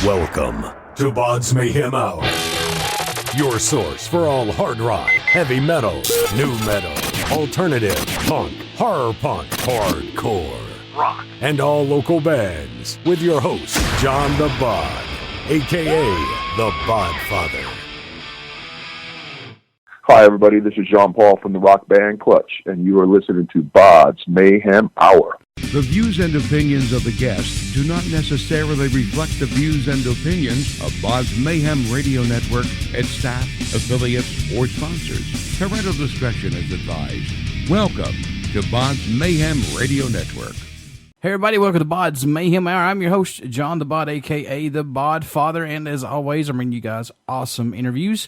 Welcome to BODS Mayhem Hour, your source for all hard rock, heavy metal, new metal, alternative, punk, horror punk, hardcore, rock, and all local bands with your host, John the Bod, a.k.a. the Bodfather. Hi, everybody. This is Jean-Paul from the rock band Clutch, and you are listening to BODS Mayhem Hour. The views and opinions of the guests do not necessarily reflect the views and opinions of BODS Mayhem Radio Network, its staff, affiliates, or sponsors. Parental discretion is advised. Welcome to BODS Mayhem Radio Network. Hey everybody, welcome to BODS Mayhem Hour. I'm your host, John the Bod, a.k.a. the Bodfather, and as always, I'm bringing you guys awesome interviews.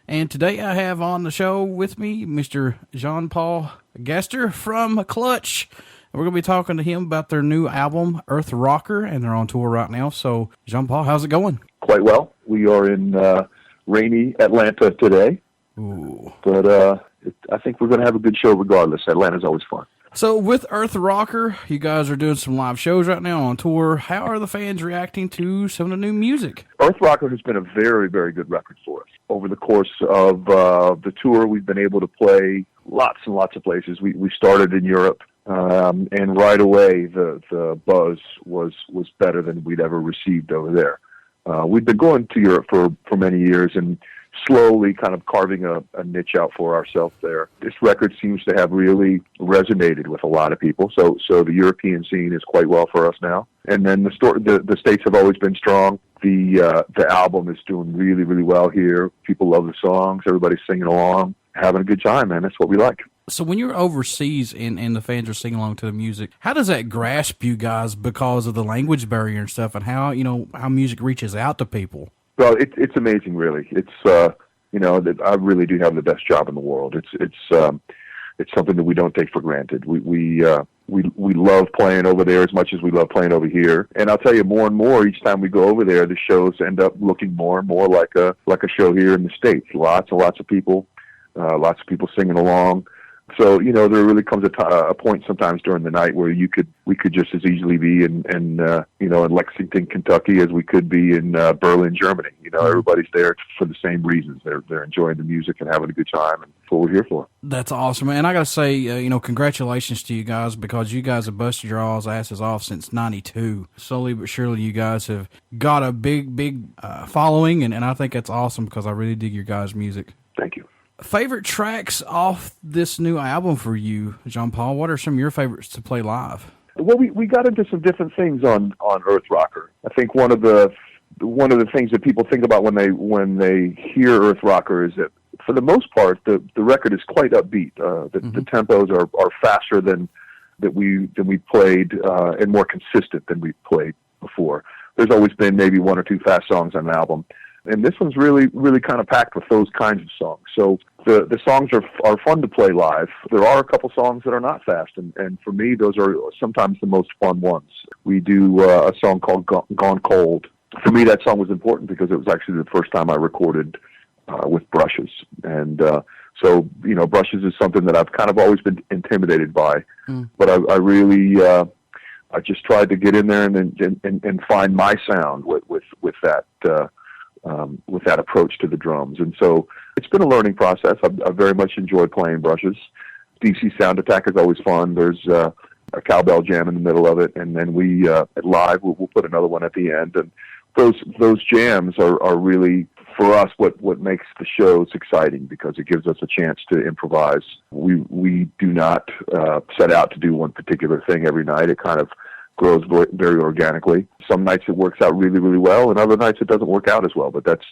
And today I have on the show with me Mr. Jean-Paul Gaster from Clutch. We're going to be talking to him about their new album, Earth Rocker, and they're on tour right now. So, Jean-Paul, how's it going? Quite well. We are in rainy Atlanta today. Ooh. But I think we're going to have a good show regardless. Atlanta's always fun. So, with Earth Rocker, you guys are doing some live shows right now on tour. How are the fans reacting to some of the new music? Earth Rocker has been a very, very good record for us. Over the course of the tour, we've been able to play lots and lots of places. We started in Europe. And right away, the buzz was better than we'd ever received over there. We'd been going to Europe for many years and slowly kind of carving a niche out for ourselves there. This record seems to have really resonated with a lot of people. So the European scene is quite well for us now. And then the States have always been strong. The album is doing really, really well here. People love the songs. Everybody's singing along, having a good time, man. That's what we like. So when you're overseas and the fans are singing along to the music, how does that grasp you guys because of the language barrier and stuff, and how music reaches out to people? Well, it's amazing, really. It's I really do have the best job in the world. It's something that we don't take for granted. We love playing over there as much as we love playing over here. And I'll tell you, more and more each time we go over there, the shows end up looking more and more like a show here in the States. Lots and lots of people singing along. So, there really comes a point sometimes during the night where we could just as easily be in Lexington, Kentucky as we could be in Berlin, Germany. Everybody's there for the same reasons. They're enjoying the music and having a good time, and that's what we're here for. That's awesome, man. I got to say, congratulations to you guys, because you guys have busted your all's asses off since '92. Slowly but surely, you guys have got a big following, and I think that's awesome because I really dig your guys' music. Thank you. Favorite tracks off this new album for you, Jean-Paul? What are some of your favorites to play live? Well, we got into some different things on Earth Rocker. I think one of the things that people think about when they hear Earth Rocker is that for the most part the record is quite upbeat. The tempos are faster than we played and more consistent than we played before. There's always been maybe one or two fast songs on an album. And this one's really, really kind of packed with those kinds of songs. So the songs are fun to play live. There are a couple songs that are not fast, and for me, those are sometimes the most fun ones. We do a song called Gone Cold. For me, that song was important because it was actually the first time I recorded with brushes. And so, brushes is something that I've kind of always been intimidated by. But I really... I just tried to get in there and find my sound with that approach to the drums. And so it's been a learning process. I very much enjoyed playing brushes. DC Sound Attack is always fun. There's a cowbell jam in the middle of it, and then we at live we'll put another one at the end. And those jams are really, for us, what makes the shows exciting, because it gives us a chance to improvise. We do not set out to do one particular thing every night. It kind of grows very organically. Some nights it works out really, really well, and other nights it doesn't work out as well. But that's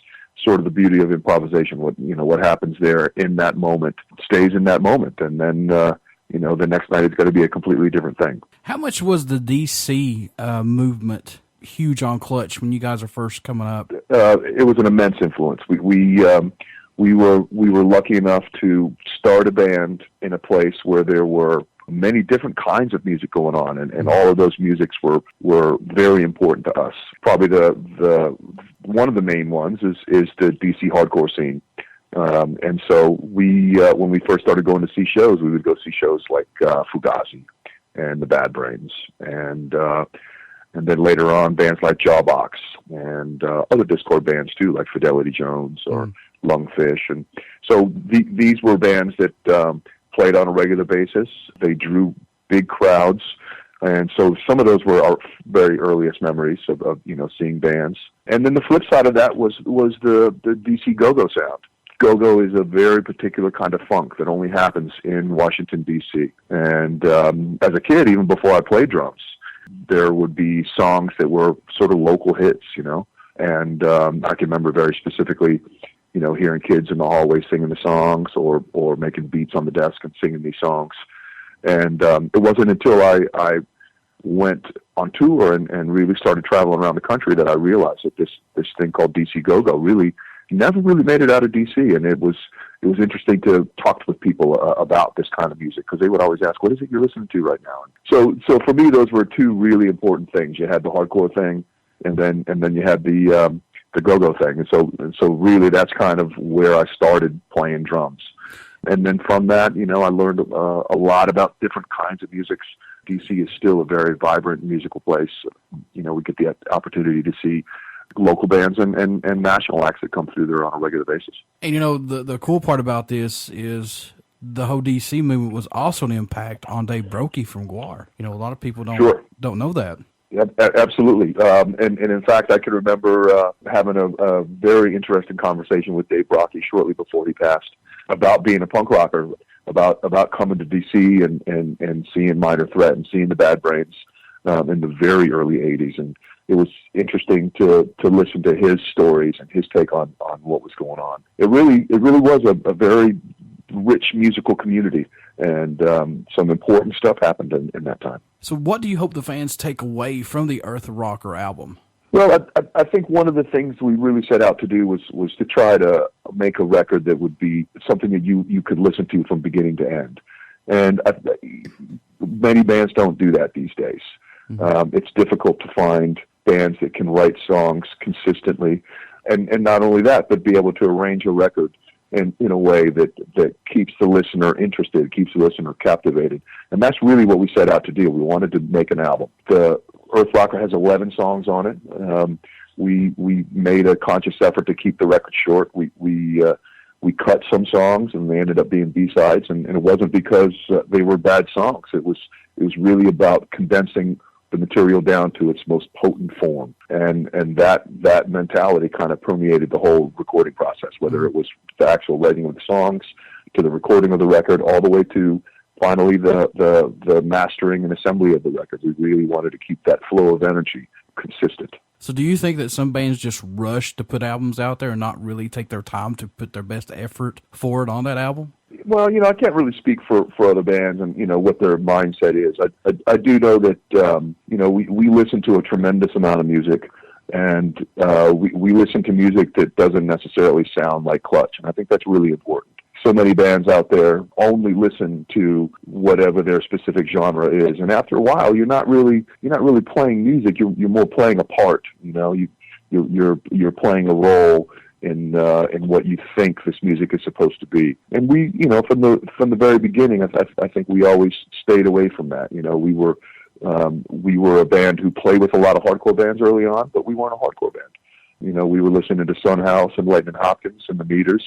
sort of the beauty of improvisation. What happens there in that moment stays in that moment, and then the next night it's going to be a completely different thing. How much was the DC movement huge on Clutch when you guys are first coming up? It was an immense influence. We were lucky enough to start a band in a place where there were many different kinds of music going on, and all of those musics were very important to us. Probably the one of the main ones is the DC hardcore scene. And so when we first started going to see shows, we would go see shows like Fugazi and the Bad Brains, and And then later on, bands like Jawbox and other Discord bands too, like Fidelity Jones or Lungfish. And so these were bands that played on a regular basis. They drew big crowds. And so some of those were our very earliest memories of seeing bands. And then the flip side of that was the DC go-go sound. Go-go is a very particular kind of funk that only happens in Washington, D.C. And as a kid, even before I played drums, there would be songs that were sort of local hits, And I can remember very specifically, hearing kids in the hallway singing the songs or making beats on the desk and singing these songs. And it wasn't until I went on tour and really started traveling around the country that I realized that this thing called DC Go-Go really never really made it out of DC. And it was interesting to talk with people about this kind of music, because they would always ask, what is it you're listening to right now? And so for me, those were two really important things. You had the hardcore thing, and then you had the go-go thing. And so really that's kind of where I started playing drums. And then from that, I learned a lot about different kinds of music. DC is still a very vibrant musical place. We get the opportunity to see local bands and national acts that come through there on a regular basis. And the cool part about this is the whole DC movement was also an impact on Dave Brokey from Guar. A lot of people don't know that. Yeah, absolutely. And in fact, I can remember having a very interesting conversation with Dave Brokey shortly before he passed about being a punk rocker, about coming to DC and seeing Minor Threat and seeing the Bad Brains in the very early 80s. And it was interesting to listen to his stories and his take on what was going on. It really was a very rich musical community, and some important stuff happened in that time. So what do you hope the fans take away from the Earth Rocker album? Well, I think one of the things we really set out to do was to try to make a record that would be something that you could listen to from beginning to end. And many bands don't do that these days. Mm-hmm. It's difficult to find bands that can write songs consistently, and not only that, but be able to arrange a record in a way that keeps the listener interested, keeps the listener captivated. And that's really what we set out to do. We wanted to make an album. The Earth Rocker has 11 songs on it. We made a conscious effort to keep the record short. We cut some songs, and they ended up being B-sides, and it wasn't because they were bad songs. It was really about condensing the material down to its most potent form, and that mentality kind of permeated the whole recording process, whether it was the actual writing of the songs, to the recording of the record, all the way to finally the mastering and assembly of the record. We really wanted to keep that flow of energy consistent. So do you think that some bands just rush to put albums out there and not really take their time to put their best effort forward on that album? Well, I can't really speak for other bands and, what their mindset is. I do know that, we listen to a tremendous amount of music, and we listen to music that doesn't necessarily sound like Clutch, and I think that's really important. So many bands out there only listen to whatever their specific genre is, and after a while, you're not really playing music. You're more playing a part. You're playing a role in what you think this music is supposed to be. And we, from the very beginning, I think we always stayed away from that. We were a band who played with a lot of hardcore bands early on, but we weren't a hardcore band. We were listening to Son House and Lightning Hopkins and the Meters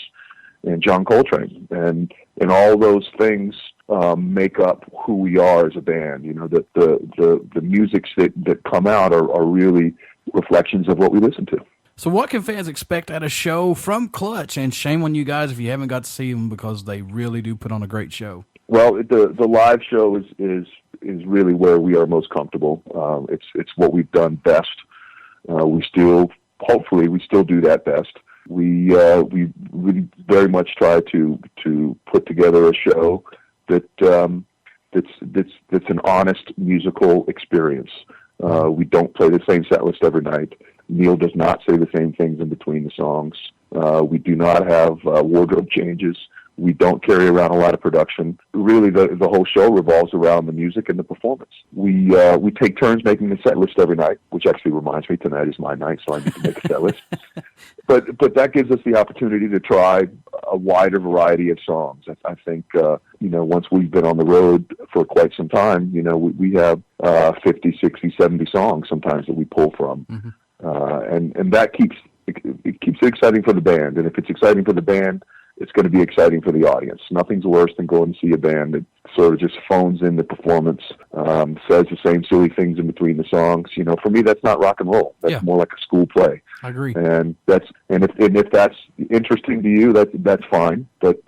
and John Coltrane, and all those things make up who we are as a band. That the musics that come out are really reflections of what we listen to. So what can fans expect at a show from Clutch? And shame on you guys if you haven't got to see them, because they really do put on a great show. Well, the live show is really where we are most comfortable. It's what we've done best. Hopefully we still do that best. We really very much try to put together a show that's an honest musical experience. We don't play the same set list every night. Neil does not say the same things in between the songs. We do not have wardrobe changes. We don't carry around a lot of production. Really, the whole show revolves around the music and the performance. We take turns making the set list every night, which actually reminds me, tonight is my night, so I need to make a set list. But that gives us the opportunity to try a wider variety of songs. I think, once we've been on the road for quite some time, we have 50, 60, 70 songs sometimes that we pull from. And that keeps it exciting for the band. And if it's exciting for the band, it's going to be exciting for the audience. Nothing's worse than going to see a band that sort of just phones in the performance, says the same silly things in between the songs. For me, that's not rock and roll. That's more like a school play. I agree. And if that's interesting to you, that's fine. But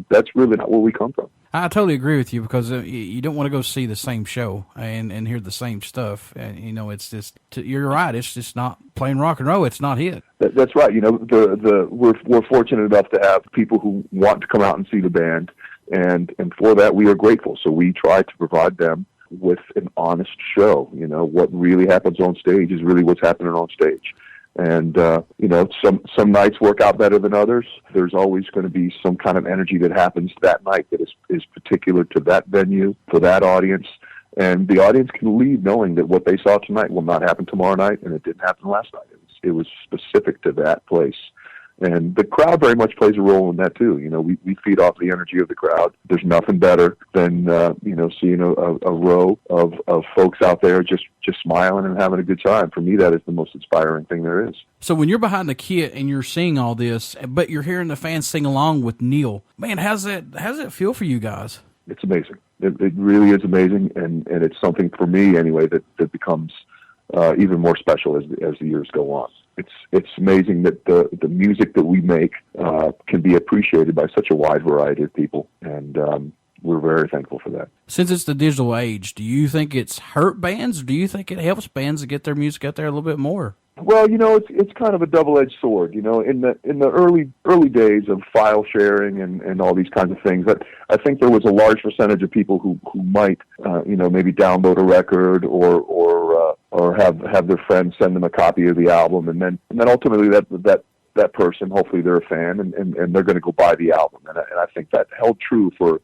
that's really not where we come from. I totally agree with you, because you don't want to go see the same show and hear the same stuff. And, it's just, you're right. It's just not playing rock and roll. It's not hit. That's right. We're fortunate enough to have people who want to come out and see the band. And for that, we are grateful. So we try to provide them with an honest show. What really happens on stage is really what's happening on stage. And, some nights work out better than others. There's always going to be some kind of energy that happens that night that is particular to that venue, for that audience. And the audience can leave knowing that what they saw tonight will not happen tomorrow night, and it didn't happen last night. It was specific to that place. And the crowd very much plays a role in that too. We feed off the energy of the crowd. There's nothing better than seeing a row of folks out there just smiling and having a good time. For me, that is the most inspiring thing there is. So when you're behind the kit and you're seeing all this, but you're hearing the fans sing along with Neil, man, how's it feel for you guys? It's amazing. It really is amazing, and it's something for me anyway that becomes even more special as the years go on. It's amazing that the music that we make can be appreciated by such a wide variety of people, and we're very thankful for that. Since it's the digital age, do you think it's hurt bands, or do you think it helps bands to get their music out there a little bit more? Well, it's kind of a double-edged sword. In the early days of file sharing and all these kinds of things, I think there was a large percentage of people who might maybe download a record or have their friends send them a copy of the album, and then ultimately that person, hopefully they're a fan, and they're going to go buy the album. And I think that held true for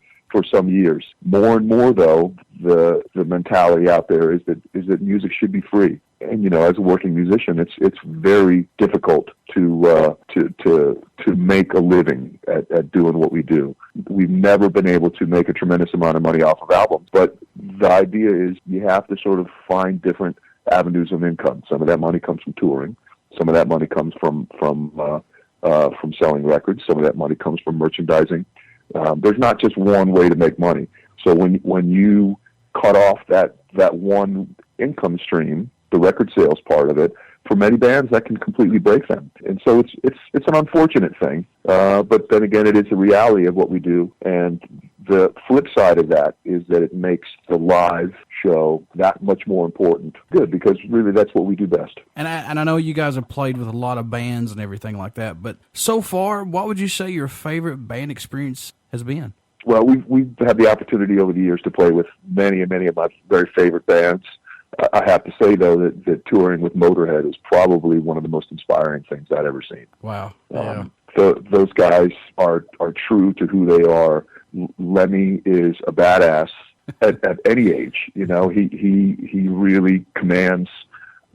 some years. More and more, though, the mentality out there is that music should be free. And as a working musician, it's very difficult to make a living at doing what we do. We've never been able to make a tremendous amount of money off of albums, but the idea is you have to sort of find different avenues of income. Some of that money comes from touring. Some of that money comes from selling records. Some of that money comes from merchandising. There's not just one way to make money. So when you cut off that one income stream, the record sales part of it, for many bands that can completely break them. And so it's an unfortunate thing. But then again, it is the reality of what we do. And the flip side of that is that it makes the live show that much more important. Good, because really that's what we do best. And I know you guys have played with a lot of bands and everything like that, but so far, what would you say your favorite band experience has been? Well, we've had the opportunity over the years to play with many and many of my very favorite bands. I have to say, though, that touring with Motorhead is probably one of the most inspiring things I've ever seen. Wow. Yeah. Those guys are true to who they are. Lemmy is a badass at any age. He really commands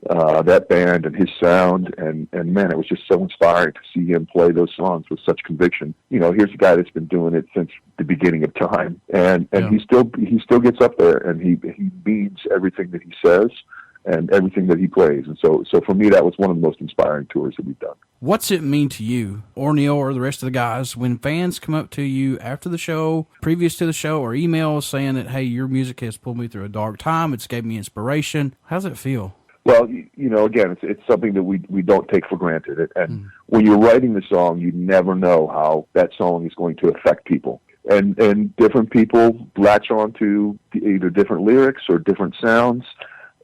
that band and his sound, and man, it was just so inspiring to see him play those songs with such conviction. Here's a guy that's been doing it since the beginning of time, and he still gets up there, and he means everything that he says and everything that he plays. And so for me, that was one of the most inspiring tours that we've done. What's it mean to you, or Neil, or the rest of the guys, when fans come up to you after the show, previous to the show, or emails saying that, hey, your music has pulled me through a dark time, it's gave me inspiration? How's it feel? Well, again, it's something that we don't take for granted. And when you're writing the song, you never know how that song is going to affect people. And different people latch on to either different lyrics or different sounds.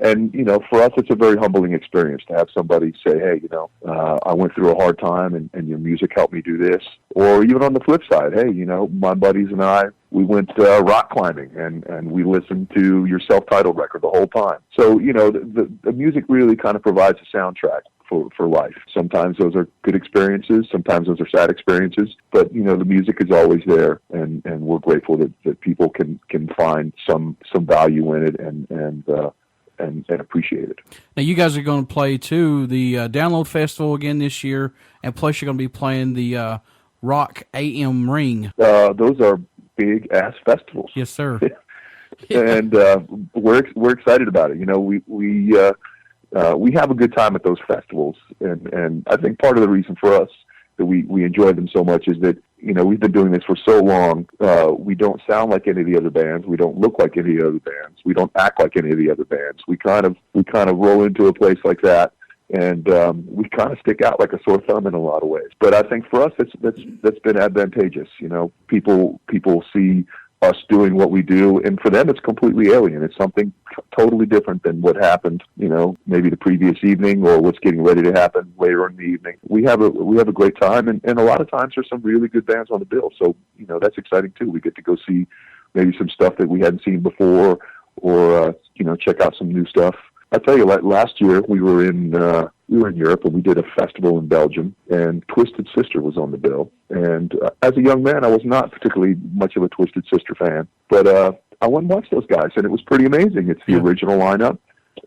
And, for us, it's a very humbling experience to have somebody say, hey, I went through a hard time and your music helped me do this. Or even on the flip side, hey, my buddies and I, we went rock climbing and we listened to your self-titled record the whole time. So, the music really kind of provides a soundtrack for life. Sometimes those are good experiences. Sometimes those are sad experiences. But, the music is always there. And we're grateful that people can find some value in it and appreciate it. Now, you guys are going to play, too, the Download Festival again this year, and plus you're going to be playing the Rock AM Ring. Those are big ass festivals. Yes, sir. And we're excited about it. You know, we have a good time at those festivals, and I think part of the reason for us that we enjoy them so much is that, you know, we've been doing this for so long. We don't sound like any of the other bands. We don't look like any of the other bands. We don't act like any of the other bands. We kind of roll into a place like that, and we kind of stick out like a sore thumb in a lot of ways. But I think for us, that's been advantageous. You know, people see us doing what we do, and for them it's completely alien. It's something totally different than what happened, you know, maybe the previous evening or what's getting ready to happen later in the evening. We have a great time, and a lot of times there's some really good bands on the bill, so, you know, that's exciting too. We get to go see maybe some stuff that we hadn't seen before, or you know, check out some new stuff. I tell you, like last year we were in Europe, and we did a festival in Belgium, and Twisted Sister was on the bill. And as a young man, I was not particularly much of a Twisted Sister fan, but I went and watched those guys, and it was pretty amazing. It's the original lineup,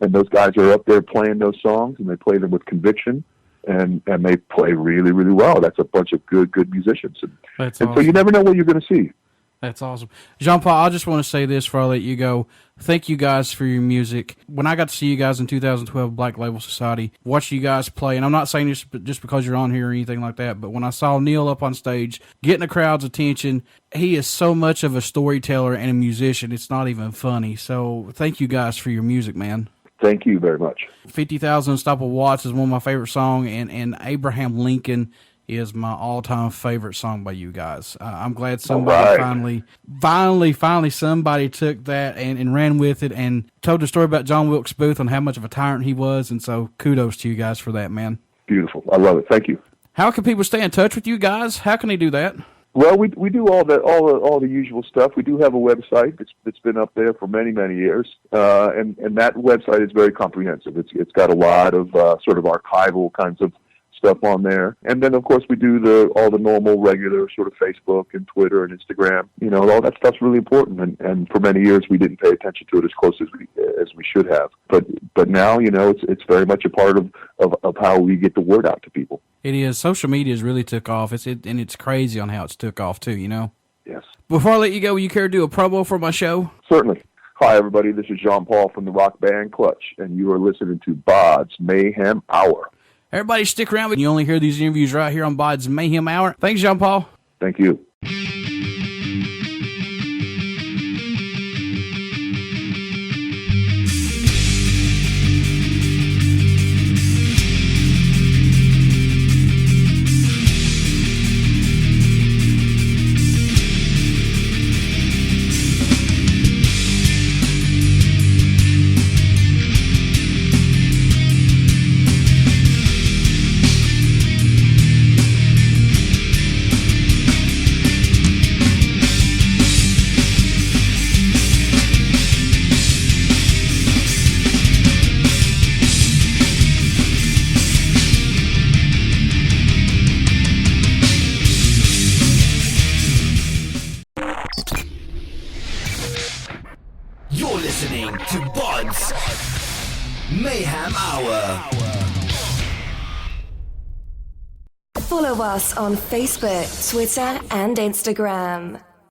and those guys are up there playing those songs, and they play them with conviction, and they play really, really well. That's a bunch of good musicians, and so you never know what you're going to see. That's awesome. Jean-Paul, I just want to say this before I let you go. Thank you guys for your music. When I got to see you guys in 2012, Black Label Society, watch you guys play, and I'm not saying this just because you're on here or anything like that, but when I saw Neil up on stage, getting the crowd's attention, he is so much of a storyteller and a musician, it's not even funny. So thank you guys for your music, man. Thank you very much. 50,000 Unstoppable Watts is one of my favorite songs, and Abraham Lincoln is my all-time favorite song by you guys. I'm glad somebody finally somebody took that and ran with it and told the story about John Wilkes Booth and how much of a tyrant he was, and so kudos to you guys for that, man. Beautiful. I love it. Thank you. How can people stay in touch with you guys? How can they do that? Well, we do all the usual stuff. We do have a website that's been up there for many years, and that website is very comprehensive. It's got a lot of sort of archival kinds of stuff on there, and then of course we do all the normal regular sort of Facebook and Twitter and Instagram. You know, all that stuff's really important, and for many years we didn't pay attention to it as close as we should have. But now, you know, it's very much a part of how we get the word out to people. It is. Social media has really took off. And it's crazy on how it's took off too. You know. Yes. Before I let you go, will you care to do a promo for my show? Certainly. Hi everybody, this is Jean-Paul from the rock band Clutch, and you are listening to BODS Mayhem Hour. Everybody stick around, but you only hear these interviews right here on BODS Mayhem Hour. Thanks, Jean-Paul. Thank you. You're listening to BODS Mayhem Hour. Follow us on Facebook, Twitter, and Instagram.